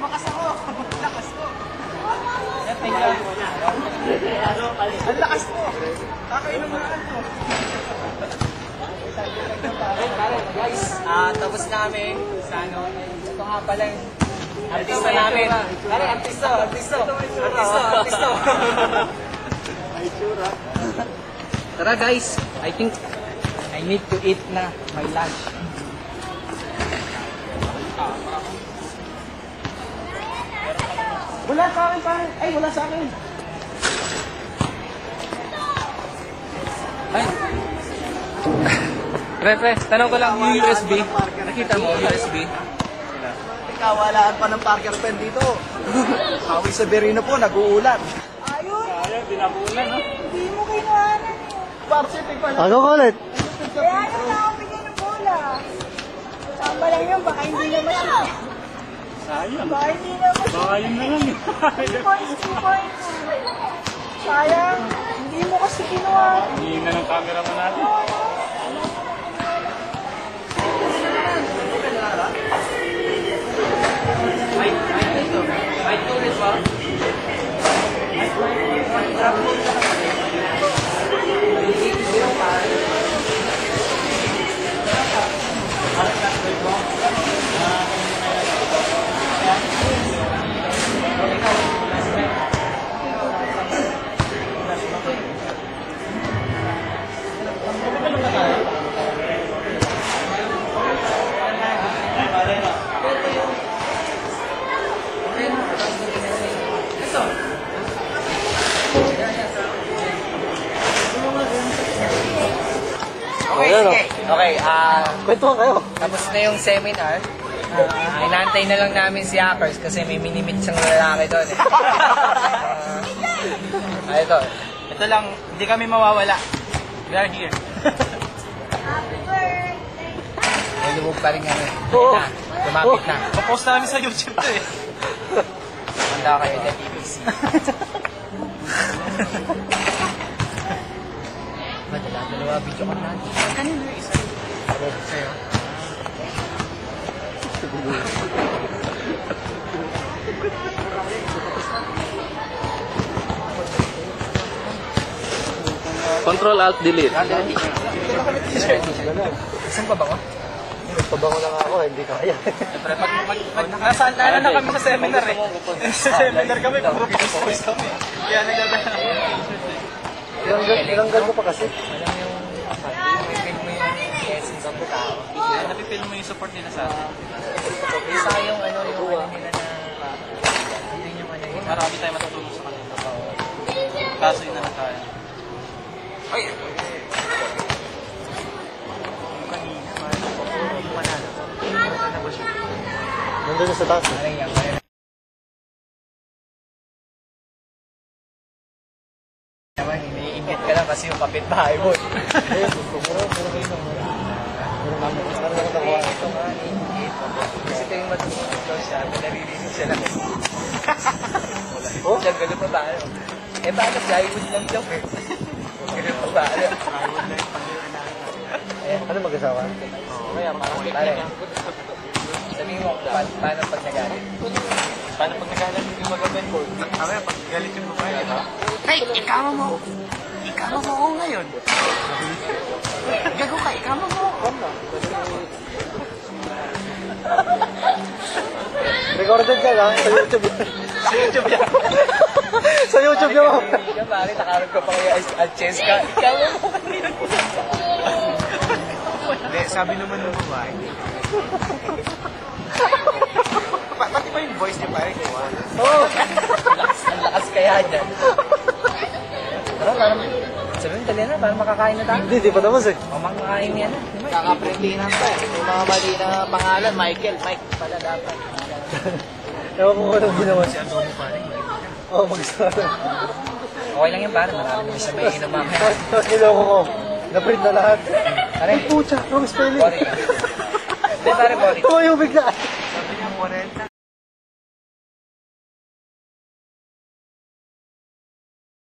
Lumakas ako. Lakas ko. Ang lakas ko. Kakainom mo na ako. Guys, tapos na kami sa ano. Ito nga pala yung artista namin. Artista. Tara guys, I think I need to eat na my lunch. Wala sa akin, pare. Ay, wala sa akin. Ay. Pre, tanong ko lang yung USB. Nakita mo USB? Kawalaan pa ng Parker pen dito. Hawi sa Berino po, nag-uulan. Ayun, Ayun, binabulan, no? hindi mo kinuhanan eh. Varsity pa lang. Ano ko ulit? Kaya ano nakapigyan ng bola? Samba lang yun, baka hindi na masya. Sayang. Baka hindi na masya. Baka yun na lang. 2 points. Sayang, hindi mo kasi kinuha. Hindi na ng camera mo natin. May tulis ba? Okay, Kwentuhan kayo. tapos na yung seminar. Inaantay na lang namin si Hackers kasi may minimit siyang lalaki doon eh. Ito. Ito lang, hindi kami mawawala. We are here. Happy birthday. May lumog pa rin yan eh. Oo. Lumapit na. Papost namin sa YouTube to eh. Manda kayo na TBC. Dalawa video ko na. Kanino yung isa? Sa'yo. Control Alt Delete. Saan pa ba ko? Pabango na nga ako, hindi kaya. Nasaan na kami sa seminar eh. Sa seminar kami, puro post kami. Kaya nagdadala. Ilanggal mo pa kasi. Alam mo yung napipil mo yung essence ng tao. Napipil mo yung support nila sa atin. Isa yung ano yung ano nila na yun yung ano yun. Marami tayo matutulong sa kanila. Kaso yun na lang tayo. Ay! Yung kanina, manalo. Ano ba siya? Nandun na sa taas. Ano yan? Naman, iniingit ka lang kasi yung kapitbahay mo. Ito nga, iniingit. Kasi ito yung matutulog daw siya, naririnig siya lang. Oh? Siya, gano'n pa ba? Eh, bakit plywood lang daw eh? Gano'n pa ba? Ano mag-asawa? Kaya parang pare. Sabihin mo, paano pag nagalit? Paano pag nagalit yung magandang board? Kaya pag galit yung babae, diba? Hey, ikama mo! Ikama mo ako ngayon! Gago ka, ikama mo ako! Recorded ka lang sa YouTube. Sa YouTube yan! Sa YouTube naman. Hindi ka pare, nakarap ka pa kaya at chess ka. Ikama mo kanina. Hindi, sabi naman ng babae. Pati pa yung voice niya pare, diba? Oo. Ang lakas kaya dyan. Tara, parang sabihin, dali na, parang makakain na tayo. Hindi pa tapos eh. O, makakain niya na. Kakaprintinan pa eh. May mga mali na pangalan, Michael, Mike pala dapat. Ewan ko kung anong ginawa siya. Adobo pare. Oo, mag-start. Okay lang yan, parang marami naman siya may inom mamaya. Tapos niloko ko. Na-print na lahat. Pare, Pucha, wrong spelling. sorry. Hindi, pare, sorry. Tumayo bigla. Sabi niya, 40.